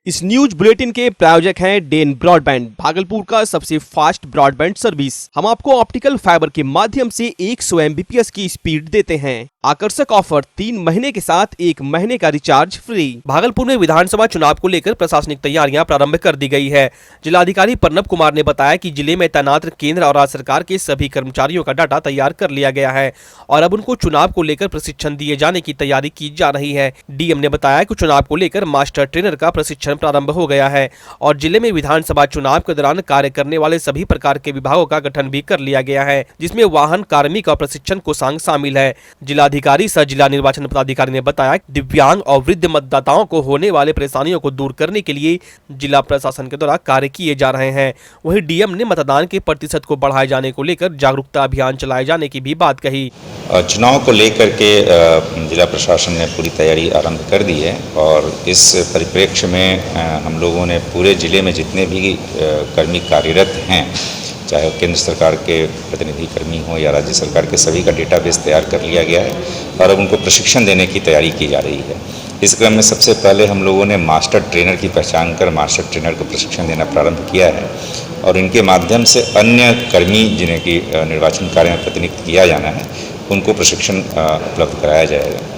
इस news bulletin के प्रायोजक हैं डेन ब्रॉडबैंड, भागलपुर का सबसे फास्ट ब्रॉडबैंड सर्विस। हम आपको ऑप्टिकल फाइबर के माध्यम से 100 Mbps की स्पीड देते हैं। आकर्षक ऑफर 3 महीने के साथ 1 महीने का रिचार्ज फ्री। भागलपुर में विधानसभा चुनाव को लेकर प्रशासनिक तैयारियां प्रारंभ कर दी गई है। जिलाधिकारी प्रणब कुमार ने बताया कि जिले में तैनात केंद्र और राज्य सरकार के सभी कर्मचारियों का डाटा तैयार कर लिया गया है और अब उनको चुनाव को लेकर प्रशिक्षण दिए जाने की तैयारी की जा रही है। डीएम ने बताया कि चुनाव को लेकर मास्टर ट्रेनर का प्रशिक्षण प्रारंभ हो गया है और जिले में विधानसभा चुनाव के दौरान कार्य करने वाले सभी प्रकार के विभागों का गठन भी कर लिया गया है, जिसमें वाहन कार्मिक और प्रशिक्षण कोषांग शामिल है। जिलाधिकारी सह जिला निर्वाचन पदाधिकारी ने बताया कि दिव्यांग और वृद्ध मतदाताओं को होने वाले परेशानियों को दूर करने के लिए जिला प्रशासन के द्वारा कार्य किए जा रहे हैं। वहीं डीएम ने मतदान के प्रतिशत को बढ़ाए जाने को लेकर जागरूकता अभियान चलाए जाने की भी बात कही। चुनाव को लेकर के जिला प्रशासन ने पूरी तैयारी आरंभ कर दी है और इस परिप्रेक्ष्य में हम लोगों ने पूरे जिले में जितने भी कर्मी कार्यरत हैं, चाहे केंद्र सरकार के प्रतिनिधि कर्मी हो या राज्य सरकार के, सभी का डेटाबेस तैयार कर लिया गया है और अब उनको प्रशिक्षण देने की तैयारी की जा रही है। इस क्रम में सबसे पहले हम लोगों ने मास्टर ट्रेनर की पहचान कर मास्टर ट्रेनर को प्रशिक्षण देना प्रारंभ किया है और इनके माध्यम से अन्य कर्मी जिन्हें कि निर्वाचन कार्य में प्रतिनिधित्व किया जाना है, उनको प्रशिक्षण उपलब्ध कराया जाएगा।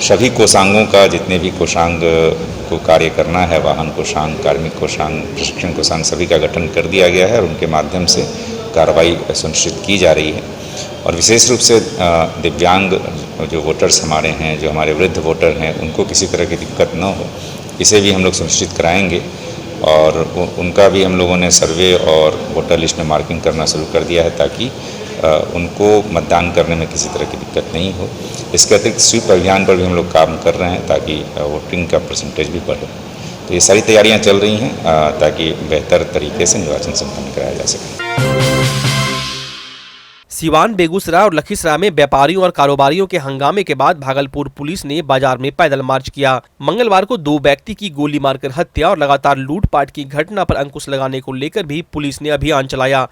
सभी कोषांगों का, जितने भी कोषांग को कार्य करना है, वाहन कोषांग, कार्मिक कोषांग, प्रशिक्षण कोषांग, सभी का गठन कर दिया गया है और उनके माध्यम से कार्रवाई सुनिश्चित की जा रही है। और विशेष रूप से दिव्यांग जो वोटर्स हमारे हैं, जो हमारे वृद्ध वोटर हैं, उनको किसी तरह की दिक्कत न हो, इसे भी हम लोग सुनिश्चित कराएंगे और उनका भी हम लोगों ने सर्वे और वोटर लिस्ट में मार्किंग करना शुरू कर दिया है ताकि उनको मतदान करने में किसी तरह की दिक्कत नहीं हो। इसके अतिरिक्त स्वीप अभियान पर भी हम लोग काम कर रहे हैं ताकि वोटिंग का परसेंटेज भी बढ़े। तो ये सारी तैयारियां चल रही हैं ताकि बेहतर तरीके से निर्वाचन संपन्न कराया जा सके। सीवान, बेगूसराय और लखीसराय में व्यापारियों और कारोबारियों के हंगामे के बाद भागलपुर पुलिस ने बाजार में पैदल मार्च किया। मंगलवार को 2 व्यक्ति की गोली मारकर हत्या और लगातार लूटपाट की घटना पर अंकुश लगाने को लेकर भी पुलिस ने अभियान चलाया।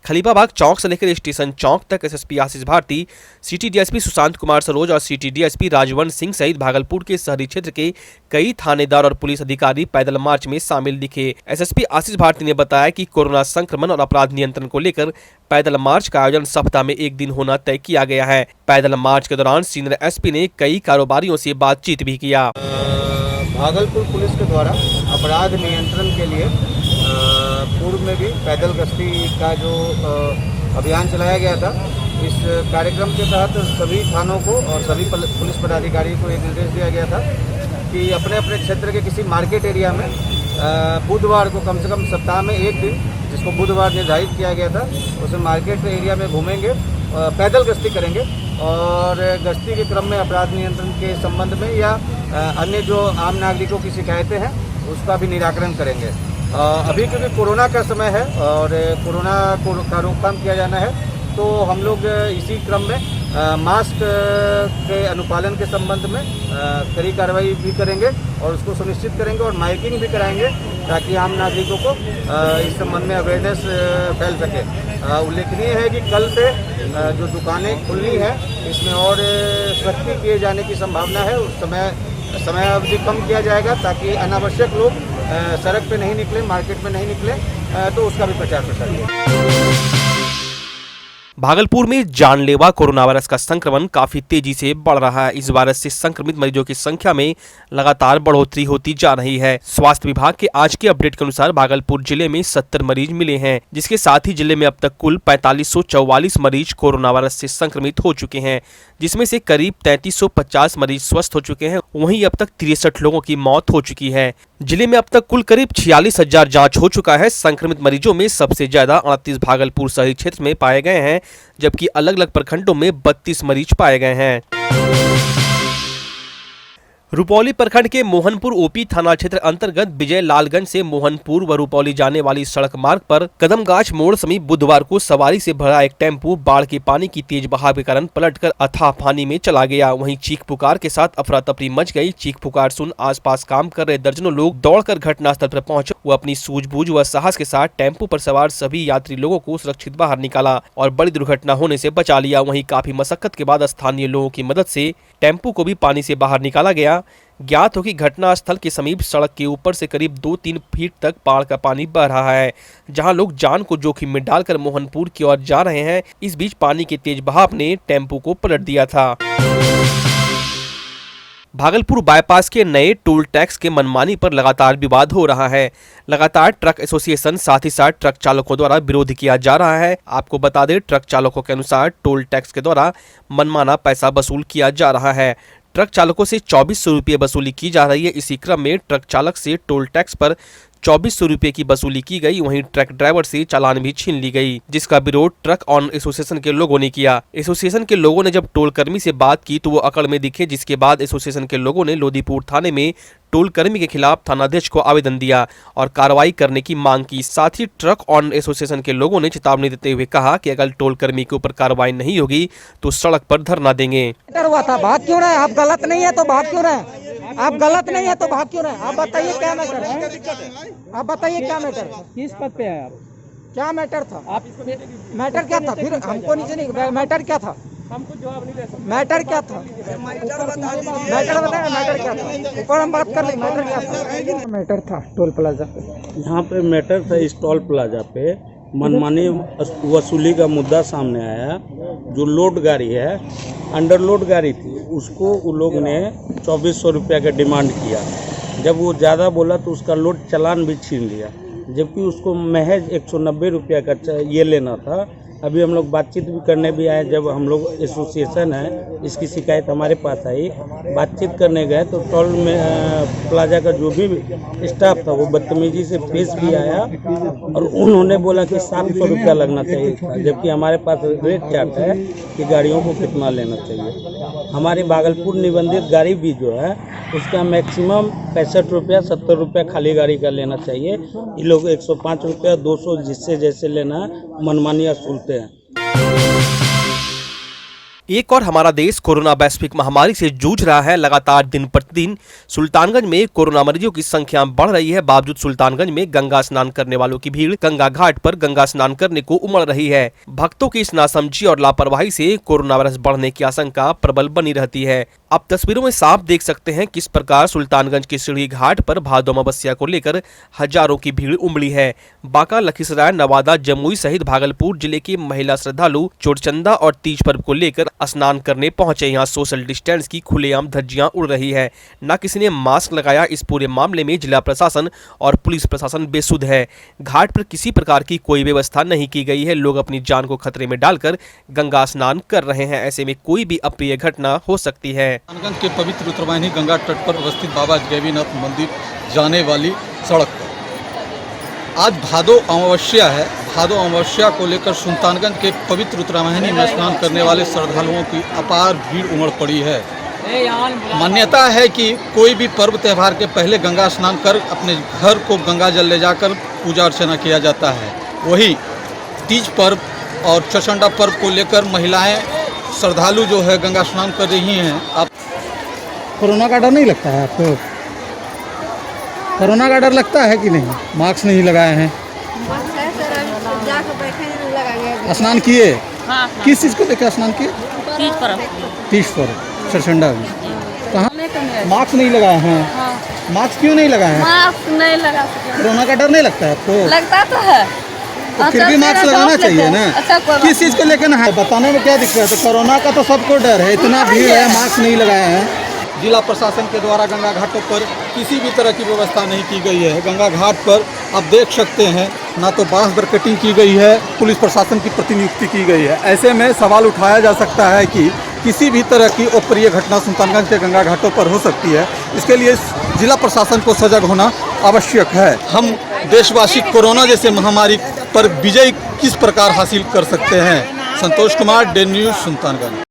खलीफाबाग चौक से लेकर स्टेशन चौक तक SSP Ashish Bharti, city DSP Sushant Kumar Saroj और सिटी डीएसपी राजवंश सिंह सहित भागलपुर के शहरी क्षेत्र के कई थानेदार और पुलिस अधिकारी पैदल मार्च में शामिल दिखे। एसएसपी आशीष भारती ने बताया कि कोरोना संक्रमण और अपराध नियंत्रण को लेकर पैदल मार्च का आयोजन सप्ताह में 1 दिन होना तय किया गया है। पैदल मार्च के दौरान सीनियर एसपी ने कई कारोबारियों से बातचीत भी किया। भागलपुर पुलिस के द्वारा अपराध नियंत्रण के लिए पूर्व में भी पैदल गश्ती का जो अभियान चलाया गया था, इस कार्यक्रम के तहत सभी थानों को और सभी पुलिस पदाधिकारियों को एक निर्देश दिया गया था कि अपने अपने क्षेत्र के किसी मार्केट एरिया में बुधवार को कम से कम सप्ताह में 1 दिन, जिसको बुधवार निर्धारित किया गया था, उसे मार्केट एरिया में घूमेंगे, पैदल गश्ती करेंगे और गश्ती के क्रम में अपराध नियंत्रण के संबंध में या अन्य जो आम नागरिकों की शिकायतें हैं उसका भी निराकरण करेंगे। अभी क्योंकि कोरोना का समय है और कोरोना का रोकथाम किया जाना है, तो हम लोग इसी क्रम में मास्क के अनुपालन के संबंध में कड़ी कार्रवाई भी करेंगे और उसको सुनिश्चित करेंगे और माइकिंग भी कराएंगे ताकि आम नागरिकों को इस संबंध में अवेयरनेस फैल सके। उल्लेखनीय है कि कल से जो दुकानें खुलनी है, इसमें और सख्ती किए जाने की संभावना है। उस समय अवधि कम किया जाएगा ताकि अनावश्यक लोग सड़क पे नहीं निकले, मार्केट में नहीं निकले, तो उसका भी प्रचार प्रसार किया। भागलपुर में जानलेवा कोरोना वायरस का संक्रमण काफी तेजी से बढ़ रहा है। इस वायरस से संक्रमित मरीजों की संख्या में लगातार बढ़ोतरी होती जा रही है। स्वास्थ्य विभाग के आज के अपडेट के अनुसार भागलपुर जिले में 70 मरीज मिले हैं, जिसके साथ ही जिले में अब तक कुल 4544 मरीज कोरोना वायरस से संक्रमित हो चुके हैं, जिसमें से करीब 3350 मरीज स्वस्थ हो चुके हैं। वहीं अब तक 63 लोगों की मौत हो चुकी है। जिले में अब तक कुल करीब 46,000 जांच हो चुका है। संक्रमित मरीजों में सबसे ज्यादा 38 भागलपुर शहरी क्षेत्र में पाए गए हैं, जबकि अलग अलग प्रखंडों में 32 मरीज पाए गए हैं। रुपौली प्रखंड के मोहनपुर ओपी थाना क्षेत्र अंतर्गत विजय लालगंज से मोहनपुर व रुपौली जाने वाली सड़क मार्ग पर कदमगाछ मोड़ समीप बुधवार को सवारी से भरा एक टेम्पू बाढ़ के पानी की तेज बहाव के कारण पलटकर अथाह पानी में चला गया। वहीं चीख पुकार के साथ अफरा तफरी मच गई। चीख पुकार सुन आसपास काम कर रहे दर्जनों लोग दौड़कर घटनास्थल पर पहुंचे। वो अपनी सूझबूझ व साहस के साथ टेम्पू पर सवार सभी यात्री लोगों को सुरक्षित बाहर निकाला और बड़ी दुर्घटना होने से बचा लिया। वहीं काफी मशक्कत के बाद स्थानीय लोगों की मदद से टेम्पू को भी पानी से बाहर निकाला गया। ज्ञात हो कि घटना स्थल के समीप सड़क के ऊपर से करीब 2-3 फीट तक बाढ़ का पानी बह रहा है, जहां लोग जान को जोखिम में डालकर मोहनपुर की ओर जा रहे हैं। इस बीच पानी के तेज बहाव ने टेम्पो को पलट दिया था। भागलपुर बाईपास के नए टोल टैक्स के मनमानी पर लगातार विवाद हो रहा है। लगातार ट्रक एसोसिएशन साथ ही साथ ट्रक चालकों द्वारा विरोध किया जा रहा है। आपको बता दें, ट्रक चालकों के अनुसार टोल टैक्स के द्वारा मनमाना पैसा वसूल किया जा रहा है। ट्रक चालकों से 2400 रुपये वसूली की जा रही है। इसी क्रम में ट्रक चालक से टोल टैक्स पर 2400 रुपये की वसूली की गई। वहीं ट्रक ड्राइवर से चालान भी छीन ली गई, जिसका विरोध ट्रक ऑन एसोसिएशन के लोगों ने किया। एसोसिएशन के लोगों ने जब टोल कर्मी से बात की तो वो अकड़ में दिखे, जिसके बाद एसोसिएशन के लोगों ने लोदीपुर थाने में टोल कर्मी के खिलाफ थानाध्यक्ष को आवेदन दिया और कार्रवाई करने की मांग की। साथ ही ट्रक ऑन एसोसिएशन के लोगों ने चेतावनी देते हुए कहा कि अगर टोल कर्मी के ऊपर कार्रवाई नहीं होगी तो सड़क पर धरना देंगे। हुआ था, भाग क्यों रहे? आप गलत नहीं है तो भाग क्यों रहे? आप गलत नहीं है तो भाग क्यों रहे? आप बताइए क्या मैटर है? आप बताइए क्या मैटर था? किस पद पे है आप? क्या मैटर था? आप मैटर क्या था? फिर हमको नीचे नहीं, मैटर क्या था? हमको जवाब नहीं दे सकते। मैटर क्या था? मैटर बताया, मैटर क्या था? ऊपर हम बात कर ले, मैटर क्या था? मैटर था टोल प्लाजा पे। यहाँ पे मैटर था, इस टोल प्लाजा पे मनमानी वसूली का मुद्दा सामने आया। जो लोड गाड़ी है, अंडरलोड गाड़ी थी, उसको उन लोग ने 2400 रुपया का डिमांड किया। जब वो ज़्यादा बोला तो उसका लोड चालान भी छीन लिया, जबकि उसको महज 190 रुपया का ये लेना था। अभी हम लोग बातचीत भी करने भी आए। जब हम लोग एसोसिएशन है, इसकी शिकायत हमारे पास आई, बातचीत करने गए तो टोल में प्लाजा का जो भी स्टाफ था वो बदतमीजी से पेश भी आया और उन्होंने बोला कि 700 रुपया लगना चाहिए था, जबकि हमारे पास रेट चार्ट है कि गाड़ियों को कितना लेना चाहिए। हमारी भागलपुर निबंधित गाड़ी भी जो है उसका मैक्सिमम 65 रुपया 70 रुपया खाली गाड़ी का लेना चाहिए। ये लोग 105 रुपया 200 जिससे जैसे लेना मनमानी वसूलते हैं। एक और हमारा देश कोरोना वैश्विक महामारी से जूझ रहा है। लगातार दिन प्रतिदिन सुल्तानगंज में कोरोना मरीजों की संख्या बढ़ रही है। बावजूद सुल्तानगंज में गंगा स्नान करने वालों की भीड़ गंगा घाट पर गंगा स्नान करने को उमड़ रही है। भक्तों की इस नासमझी और लापरवाही से कोरोना वायरस बढ़ने की आशंका प्रबल बनी रहती है। आप तस्वीरों में साफ देख सकते हैं किस प्रकार सुल्तानगंज के सीढ़ी घाट पर भादो अमावस्या को लेकर हजारों की भीड़ उमड़ी है। बांका, लखीसराय, नवादा, जमुई सहित भागलपुर जिले के महिला श्रद्धालु चोरचंदा और तीज पर्व को लेकर स्नान करने पहुंचे। यहाँ सोशल डिस्टेंस की खुलेआम धज्जियां उड़ रही है। न किसी ने मास्क लगाया। इस पूरे मामले में जिला प्रशासन और पुलिस प्रशासन बेसुध है। घाट पर किसी प्रकार की कोई व्यवस्था नहीं की गई है। लोग अपनी जान को खतरे में डालकर गंगा स्नान कर रहे हैं। ऐसे में कोई भी अप्रिय घटना हो सकती है। सुल्तानगंज के पवित्र उत्तरवाहिनी गंगा तट पर अवस्थित बाबा गैवीनाथ मंदिर जाने वाली सड़क पर आज भादो अमावस्या है। भादो अमावस्या को लेकर सुल्तानगंज के पवित्र उत्तरवाहिनी में स्नान करने वाले श्रद्धालुओं की अपार भीड़ उमड़ पड़ी है। मान्यता है कि कोई भी पर्व त्यौहार के पहले गंगा स्नान कर अपने घर को गंगा जल ले जाकर पूजा अर्चना किया जाता है। वही तीज पर्व और चौचंडा पर्व को लेकर महिलाएं श्रद्धालु जो है गंगा स्नान कर रही हैं। आप कोरोना का डर नहीं लगता है आपको? कोरोना का डर लगता है कि नहीं? मास्क नहीं लगाए हैं, स्नान किए? हाँ। किस चीज़ को लेकर स्नान किए? तीज पर चरचंडा में कहाँ मास्क नहीं लगाए हैं? हाँ। मास्क क्यों नहीं लगाए हैं? मास्क नहीं लगा सकते। कोरोना का डर नहीं लगता है आपको? लगता तो है, तो फिर भी मास्क लगाना चाहिए ना। अच्छा, किस चीज़ को लेकर ना बताने में क्या दिक्कत है? कोरोना का तो सबको डर है, इतना भीड़ है, मास्क नहीं लगाए हैं। जिला प्रशासन के द्वारा गंगा घाटों पर किसी भी तरह की व्यवस्था नहीं की गई है। गंगा घाट पर आप देख सकते हैं ना तो बांस दर कटिंग की गई है, पुलिस प्रशासन की प्रतिनियुक्ति की गई है। ऐसे में सवाल उठाया जा सकता है कि किसी भी तरह की अप्रिय घटना सुल्तानगंज के गंगा घाटों पर हो सकती है। इसके लिए जिला प्रशासन को सजग होना आवश्यक है। हम देशवासी कोरोना जैसे महामारी पर विजय किस प्रकार हासिल कर सकते हैं? Santosh Kumar, day news, Sultanganj.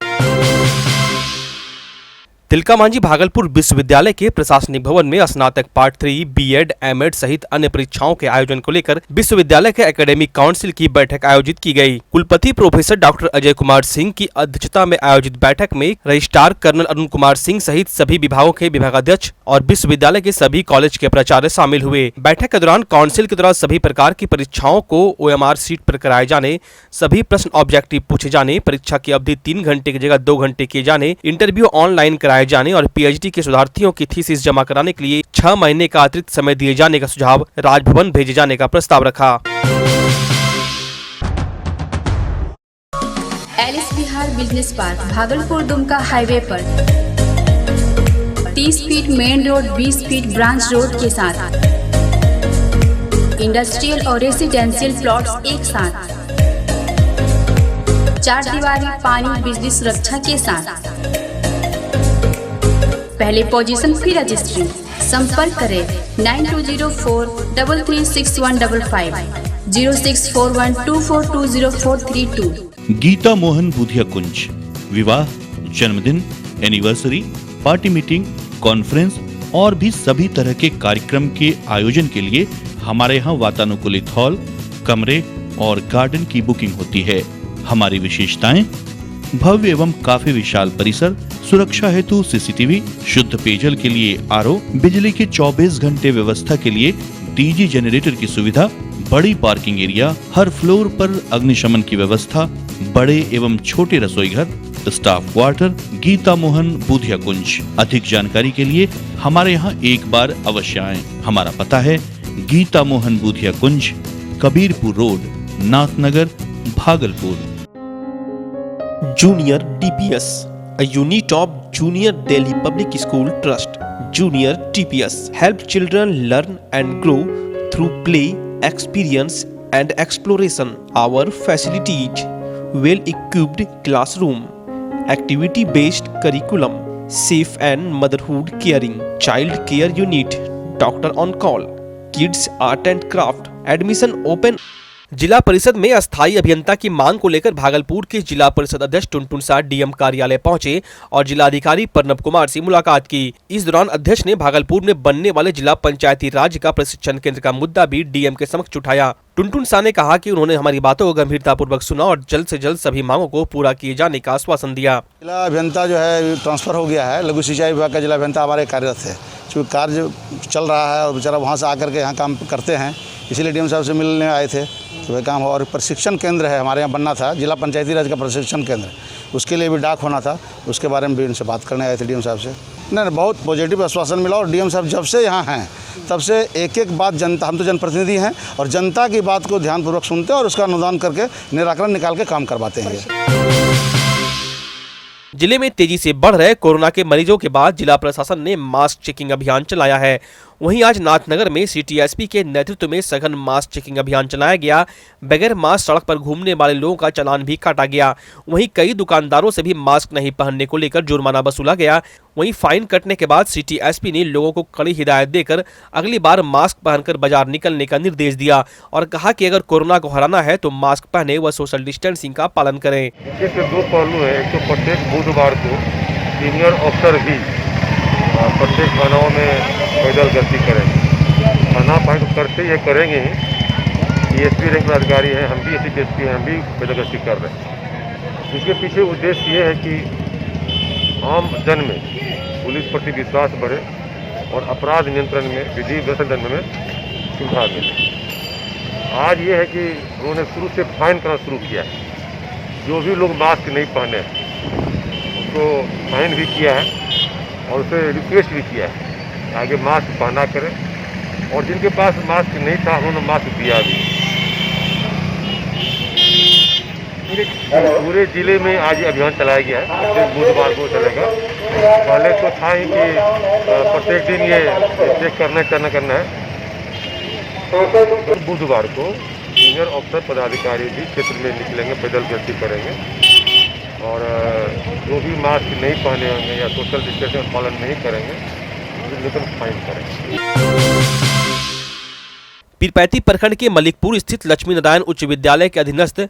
तिलका मांझी भागलपुर विश्वविद्यालय के प्रशासनिक भवन में स्नातक पार्ट 3, बीएड, एमएड सहित अन्य परीक्षाओं के आयोजन को लेकर विश्वविद्यालय के एकेडमिक काउंसिल की बैठक आयोजित की गई। कुलपति प्रोफेसर डॉक्टर अजय कुमार सिंह की अध्यक्षता में आयोजित बैठक में रजिस्ट्रार कर्नल अरुण कुमार सिंह सहित सभी विभागों के विभागाध्यक्ष और विश्वविद्यालय के सभी कॉलेज के प्राचार्य शामिल हुए। बैठक के दौरान काउंसिल के द्वारा सभी प्रकार की परीक्षाओं को OMR सीट पर कराए जाने, सभी प्रश्न ऑब्जेक्टिव पूछे जाने, परीक्षा की अवधि 3 घंटे की जगह 2 घंटे किए जाने, इंटरव्यू ऑनलाइन कराए बढ़ाए जाने और पीएचडी के शोधार्थियों की थीसिस जमा कराने के लिए 6 महीने का अतिरिक्त समय दिए जाने का सुझाव राजभवन भेजे जाने का प्रस्ताव रखा। एलिस Bihar business park Bhagalpur Dumka highway पर 30 feet main road 20 feet branch road के साथ इंडस्ट्रियल और रेसिडेंशियल प्लॉट्स एक साथ, 4 दीवारी पानी बिजली सुरक्षा के साथ। पहले पोजीशन फिर रजिस्ट्री। संपर्क करें 9204336155 0641242043 गीता मोहन बुधिया कुंज। विवाह, जन्मदिन, एनिवर्सरी, पार्टी मीटिंग, कॉन्फ्रेंस और भी सभी तरह के कार्यक्रम के आयोजन के लिए हमारे यहाँ वातानुकूलित हॉल, कमरे और गार्डन की बुकिंग होती है। हमारी विशेषताएं: भव्य एवं काफी विशाल परिसर, सुरक्षा हेतु सीसीटीवी, शुद्ध पेयजल के लिए आरओ, बिजली की 24 घंटे व्यवस्था के लिए डीजी जनरेटर की सुविधा, बड़ी पार्किंग एरिया, हर फ्लोर पर अग्निशमन की व्यवस्था, बड़े एवं छोटे रसोई घर, स्टाफ क्वार्टर। गीता मोहन बुधिया कुंज। अधिक जानकारी के लिए हमारे यहाँ एक बार अवश्य आएं। हमारा पता है Gita Mohan Budhia Kunj, Kabirpur road, Nathnagar, Bhagalpur. Junior DPS, a unit of Junior Delhi Public School Trust. Junior TPS help children learn and grow through play, experience and exploration. Our facilities: well-equipped classroom, activity-based curriculum, safe and motherhood caring, child care unit, doctor on call, kids art and craft. Admission open. जिला परिषद में अस्थायी अभियंता की मांग को लेकर भागलपुर के जिला परिषद अध्यक्ष टुनटुन साह डीएम कार्यालय पहुंचे और जिलाधिकारी प्रणब कुमार से मुलाकात की। इस दौरान अध्यक्ष ने भागलपुर में बनने वाले जिला पंचायती राज का प्रशिक्षण केंद्र का मुद्दा भी डीएम के समक्ष उठाया। टुनटुन साह ने कहा कि उन्होंने हमारी बातों को गंभीरतापूर्वक सुना और जल्द से जल्द सभी मांगों को पूरा किए जाने का आश्वासन दिया। जिला अभियंता जो है ट्रांसफर हो गया है, लघु सिंचाई विभाग का जिला अभियंता हमारे कार्यरत है। चूँकि कार्य चल रहा है और बेचारा वहाँ से आकर के यहाँ काम करते हैं, इसीलिए डीएम साहब से मिलने आए थे तो वह काम हो। और प्रशिक्षण केंद्र है हमारे यहाँ बनना था, जिला पंचायती राज का प्रशिक्षण केंद्र, उसके लिए भी डाक होना था, उसके बारे में भी उनसे बात करने आए थे डीएम साहब से। नहीं, बहुत पॉजिटिव आश्वासन मिला और डीएम साहब जब से यहाँ हैं तब से एक एक बात जनता, हम तो जनप्रतिनिधि हैं और जनता की बात को ध्यानपूर्वक सुनते हैं और उसका अनुदान करके निराकरण निकाल के काम करवाते हैं। जिले में तेजी से बढ़ रहे कोरोना के मरीजों के बाद जिला प्रशासन ने मास्क चेकिंग अभियान चलाया है। वहीं आज नाथनगर में सिटी एसपी के नेतृत्व में सघन मास्क चेकिंग अभियान चलाया गया। बगैर मास्क सड़क पर घूमने वाले लोगों का चालान भी काटा गया। वहीं कई दुकानदारों से भी मास्क नहीं पहनने को लेकर जुर्माना वसूला गया। वहीं फाइन कटने के बाद सिटी एसपी ने लोगों को कड़ी हिदायत देकर अगली बार मास्क पहनकर बाजार निकलने का निर्देश दिया और कहा कि अगर कोरोना को हराना है तो मास्क पहने व सोशल डिस्टेंसिंग का पालन करें। इसके 2 पहलू है। एक तो प्रत्येक बुधवार को सीनियर अफसर भी प्रत्येक थानाओं में पैदल गश्ती करेंगे। थाना फाइन करते ये करेंगे ही। डीएसपी रैंक के अधिकारी हैं, हम भी एसपी हैं, हम भी पैदल गश्ती कर रहे हैं। इसके पीछे उद्देश्य ये है कि आम जन में पुलिस प्रति विश्वास बढ़े और अपराध नियंत्रण में, विधि व्यवस्था में सुधार मिले। आज ये है कि उन्होंने शुरू से फाइन करना शुरू किया है। जो भी लोग मास्क नहीं पहने उसको फाइन भी किया है और उसे रिक्वेस्ट भी किया है आगे मास्क पहना करें। और जिनके पास मास्क नहीं था उन्होंने मास्क दिया भी। पूरे जिले में आज ये अभियान चलाया गया है। बुधवार को चलेगा। पहले तो था ही कि प्रत्येक दिन ये चेक करना है। बुधवार को सीनियर अफसर पदाधिकारी भी क्षेत्र में निकलेंगे, पैदल गश्ती करेंगे और जो भी मास्क नहीं पहने होंगे या सोशल डिस्टेंसिंग पालन नहीं करेंगे उनको फाइन करेंगे। पीरपैती प्रखंड के मलिकपुर स्थित लक्ष्मी नारायण उच्च विद्यालय के अधीनस्थ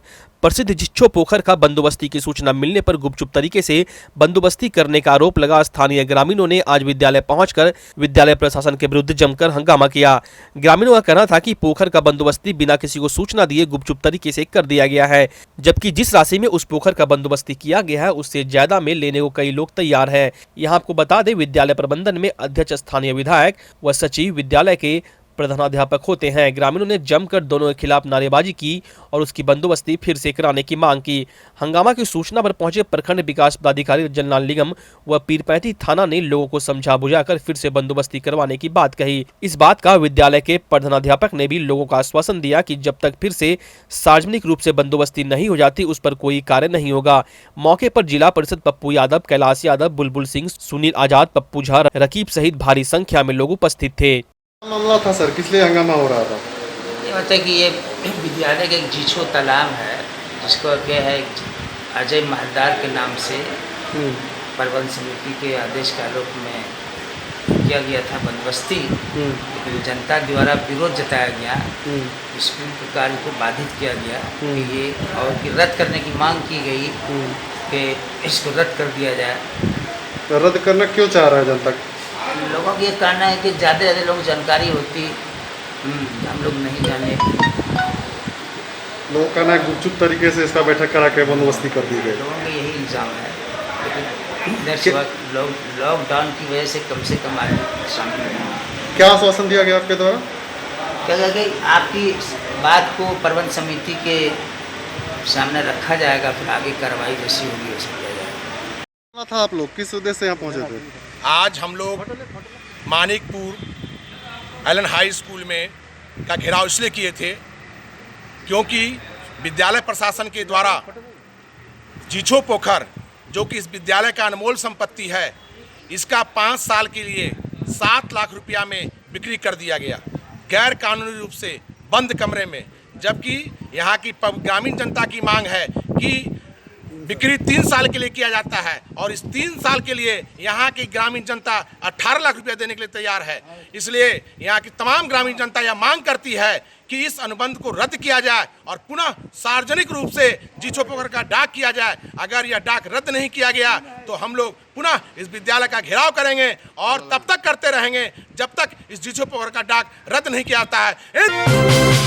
प्रसिद्ध जिच्छो पोखर का बंदोबस्ती की सूचना मिलने पर गुपचुप तरीके से बंदोबस्ती करने का आरोप लगा स्थानीय ग्रामीणों ने आज विद्यालय पहुंचकर विद्यालय प्रशासन के विरुद्ध जमकर हंगामा किया। ग्रामीणों का कहना था कि पोखर का बंदोबस्ती बिना किसी को सूचना दिए गुपचुप तरीके से कर दिया गया है, जबकि जिस राशि में उस पोखर का बंदोबस्ती किया गया है उससे ज्यादा में लेने को कई लोग तैयार है। यहाँ आपको बता दें, विद्यालय प्रबंधन में अध्यक्ष स्थानीय विधायक व सचिव विद्यालय के प्रधानाध्यापक होते हैं। ग्रामीणों ने जमकर दोनों के खिलाफ नारेबाजी की और उसकी बंदोबस्ती फिर से कराने की मांग की। हंगामा की सूचना पर पहुंचे प्रखंड विकास पदाधिकारी रंजनलाल निगम व पीरपैंती थाना ने लोगों को समझा बुझाकर फिर से बंदोबस्ती करवाने की बात कही। इस बात का विद्यालय के प्रधानाध्यापक ने भी लोगों को आश्वासन दिया कि जब तक फिर से सार्वजनिक रूप से बंदोबस्ती नहीं हो जाती उस पर कोई कार्य नहीं होगा। मौके पर जिला परिषद पप्पू यादव, कैलाश यादव, बुलबुल सिंह, सुनील आजाद, पप्पू झा, रकीब सहित भारी संख्या में लोग उपस्थित थे। मामला था सर, किस लिए हंगामा हो रहा था? ये मतलब कि ये विद्यालय का एक जीछो तालाब है जिसको क्या है अजय महलदार के नाम से प्रबंध समिति के आदेश के आलोक में किया गया था बंदोबस्ती, लेकिन जनता द्वारा विरोध जताया गया। स्कूल के कार्य को बाधित किया गया कि ये और कि रद्द करने की मांग की गई कि इसको रद्द कर दिया जाए। तो रद्द करना क्यों चाह रहा है जनता? लोगों का ये कहना है कि ज़्यादा से ज़्यादा लोग जानकारी होती, हम लोग नहीं जाने। लोगों का कहना है गुपचुप तरीके से इसका बैठक करा के बंदोबस्ती कर दी गई। लोगों का यही इल्ज़ाम है, लेकिन इधर से लॉकडाउन की वजह से कम आदमी शामिल हुए। क्या आश्वासन दिया गया आपके द्वारा? क्या गया कि आपकी बात को प्रबंध समिति के सामने रखा जाएगा, फिर आगे कार्रवाई जैसी होगी वैसे किया जाएगा। था आप लोग किस उद्देश्य से यहाँ पहुँचे थे? आज हम लोग मानिकपुर एलन हाई स्कूल में का घेराव इसलिए किए थे क्योंकि विद्यालय प्रशासन के द्वारा जीछो पोखर जो कि इस विद्यालय का अनमोल संपत्ति है, इसका 5 साल के लिए 7 लाख रुपया में बिक्री कर दिया गया गैर कानूनी रूप से बंद कमरे में। जबकि यहाँ की ग्रामीण जनता की मांग है कि बिक्री 3 साल के लिए किया जाता है और इस 3 साल के लिए यहाँ की ग्रामीण जनता 18 लाख रुपया देने के लिए तैयार है। इसलिए यहाँ की तमाम ग्रामीण जनता यह मांग करती है कि इस अनुबंध को रद्द किया जाए और पुनः सार्वजनिक रूप से जीछो पोखर का डाक किया जाए। अगर यह डाक रद्द नहीं किया गया तो हम लोग पुनः इस विद्यालय का घेराव करेंगे और तब तक करते रहेंगे जब तक इस जीछो पोखर का डाक रद्द नहीं किया जाता है।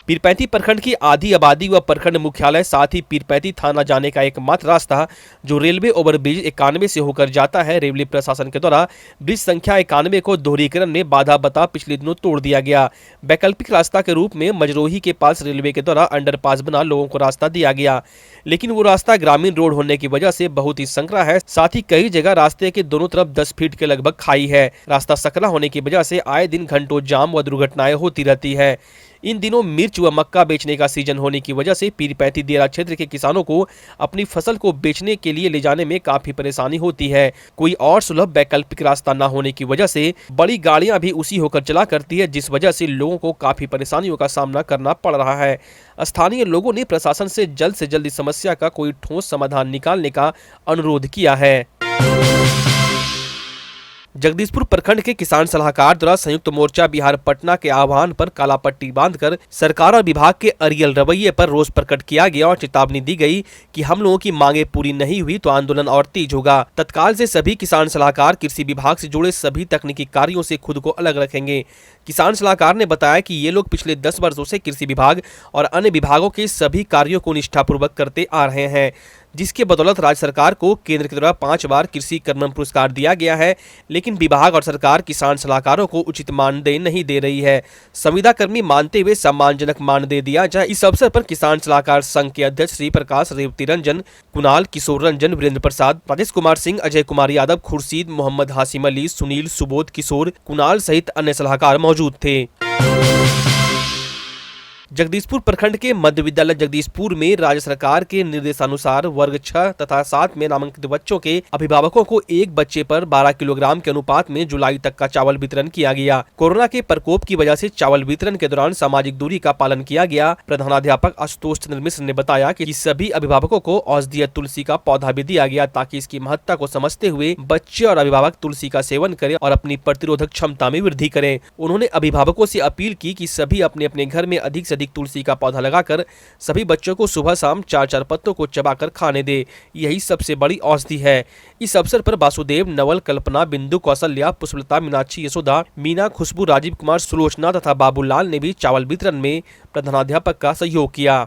पीरपैंती प्रखंड की आधी आबादी व प्रखंड मुख्यालय साथ ही पीरपैंती थाना जाने का एकमात्र रास्ता जो रेलवे ओवरब्रिज 91 से होकर जाता है, रेलवे प्रशासन के द्वारा ब्रिज संख्या 91 को दोहरीकरण में बाधा बता पिछले दिनों तोड़ दिया गया। वैकल्पिक रास्ता के रूप में मजरोही के पास रेलवे के द्वारा अंडरपास बना लोगों को रास्ता दिया गया, लेकिन वो रास्ता ग्रामीण रोड होने की वजह से बहुत ही संकरा है। साथ ही कई जगह रास्ते के दोनों तरफ 10 फीट के लगभग खाई है। रास्ता सकरा होने की वजह से आए दिन घंटों जाम व दुर्घटनाएं होती रहती है। इन दिनों मिर्च व मक्का बेचने का सीजन होने की वजह से पीरपैंती देरा क्षेत्र के किसानों को अपनी फसल को बेचने के लिए ले जाने में काफी परेशानी होती है। कोई और सुलभ वैकल्पिक रास्ता न होने की वजह से बड़ी गाड़ियां भी उसी होकर चला करती है, जिस वजह से लोगों को काफी परेशानियों का सामना करना पड़ रहा है। स्थानीय लोगों ने प्रशासन से जल्द इस समस्या का कोई ठोस समाधान निकालने का अनुरोध किया है। जगदीशपुर प्रखंड के किसान सलाहकार द्वारा संयुक्त मोर्चा बिहार पटना के आह्वान पर काला पट्टी बांधकर सरकार और विभाग के अड़ियल रवैये पर रोष प्रकट किया गया और चेतावनी दी गई कि हम लोगों की मांगे पूरी नहीं हुई तो आंदोलन और तेज होगा। तत्काल से सभी किसान सलाहकार कृषि विभाग से जुड़े सभी तकनीकी कार्यों से खुद को अलग रखेंगे। किसान सलाहकार ने बताया कि ये लोग पिछले 10 वर्षों से कृषि विभाग और अन्य विभागों के सभी कार्यों को निष्ठापूर्वक करते आ रहे हैं, जिसके बदौलत राज्य सरकार को केंद्र के द्वारा 5 बार कृषि कर्मण पुरस्कार दिया गया है, लेकिन विभाग और सरकार किसान सलाहकारों को उचित मानदेय नहीं दे रही है। संविदा कर्मी मानते हुए सम्मानजनक मानदेय दिया जाए। इस अवसर पर किसान सलाहकार संघ के अध्यक्ष श्री प्रकाश, रेवती रंजन, कुणाल, किशोर रंजन, वीरेंद्र प्रसाद, राजेश कुमार सिंह, अजय कुमार यादव, खुर्शीद, मोहम्मद हाशिम अली, सुनील, सुबोध, किशोर, कुणाल सहित अन्य सलाहकार मौजूद थे। जगदीशपुर प्रखंड के मध्य विद्यालय जगदीशपुर में राज्य सरकार के निर्देशानुसार वर्ग 6 तथा 7 में नामांकित बच्चों के अभिभावकों को एक बच्चे पर 12 किलोग्राम के अनुपात में जुलाई तक का चावल वितरण किया गया। कोरोना के प्रकोप की वजह से चावल वितरण के दौरान सामाजिक दूरी का पालन किया गया। प्रधानाध्यापक आशुतोष चंद्र मिश्र ने बताया कि सभी अभिभावकों को औषधीय तुलसी का पौधा भी दिया गया ताकि इसकी महत्ता को समझते हुए बच्चे और अभिभावक तुलसी का सेवन करें और अपनी प्रतिरोधक क्षमता में वृद्धि करें। उन्होंने अभिभावकों से अपील की कि सभी अपने अपने घर में अधिक से अधिक तुलसी का पौधा लगाकर सभी बच्चों को सुबह शाम 4-4 पत्तों को चबाकर खाने दे, यही सबसे बड़ी औषधि है। इस अवसर पर वासुदेव, नवल, कल्पना, बिंदु, कौशल्या, पुष्पलता, मीनाक्षी, यशोदा, मीना, खुशबू, राजीव कुमार, सुलोचना तथा बाबूलाल ने भी चावल वितरण में प्रधानाध्यापक का सहयोग किया।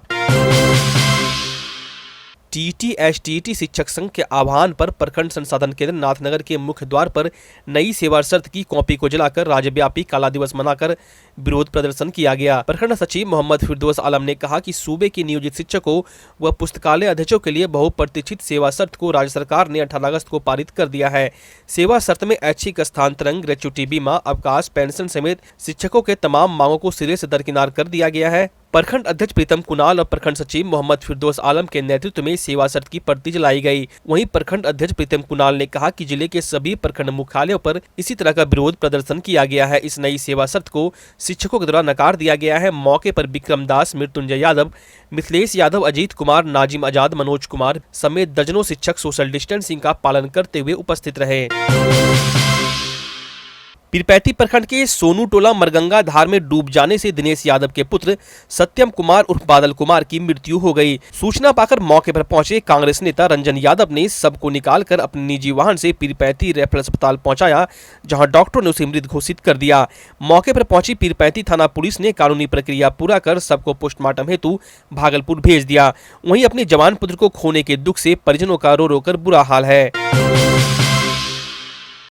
टीईटी एसटीईटी शिक्षक संघ के आह्वान पर प्रखंड संसाधन केंद्र नाथनगर के मुख्य द्वार पर नई सेवा शर्त की कॉपी को जलाकर राज्यव्यापी काला दिवस मनाकर विरोध प्रदर्शन किया गया। प्रखंड सचिव मोहम्मद फिरदौस आलम ने कहा कि सूबे के नियोजित शिक्षकों व पुस्तकालय अध्यक्षों के लिए बहुप्रतीक्षित सेवा शर्त को राज्य सरकार ने 18 अगस्त को पारित कर दिया है। सेवा शर्त में ऐच्छिक स्थानांतरण, ग्रेच्युटी बीमा, अवकाश, पेंशन समेत शिक्षकों के तमाम मांगों को सिरे से दरकिनार कर दिया गया है। प्रखंड अध्यक्ष प्रीतम कुणाल और प्रखंड सचिव मोहम्मद फिरदौस आलम के नेतृत्व में सेवा शर्त की प्रति जलाई गई। वहीं प्रखंड अध्यक्ष प्रीतम कुणाल ने कहा कि जिले के सभी प्रखंड मुख्यालयों पर इसी तरह का विरोध प्रदर्शन किया गया है। इस नई सेवा शर्त को शिक्षकों के द्वारा नकार दिया गया है। मौके पर विक्रम दास, मृत्युंजय यादव, मिथिलेश यादव, अजीत कुमार, नाजिम आजाद, मनोज कुमार समेत दर्जनों शिक्षक सोशल डिस्टेंसिंग का पालन करते हुए उपस्थित रहे। पीरपैंती प्रखंड के सोनू टोला मरगंगा धार में डूब जाने से दिनेश यादव के पुत्र सत्यम कुमार उर्फ बादल कुमार की मृत्यु हो गई। सूचना पाकर मौके पर पहुंचे कांग्रेस नेता रंजन यादव ने सबको निकालकर अपने निजी वाहन से पीरपैंती रेफरल अस्पताल पहुंचाया, जहां डॉक्टर ने उसे मृत घोषित कर दिया। मौके पर पहुंची पीरपैंती थाना पुलिस ने कानूनी प्रक्रिया पूरा कर सबको पोस्टमार्टम हेतु भागलपुर भेज दिया। वहीं अपने जवान पुत्र को खोने के दुख से परिजनों का रो रो कर बुरा हाल है।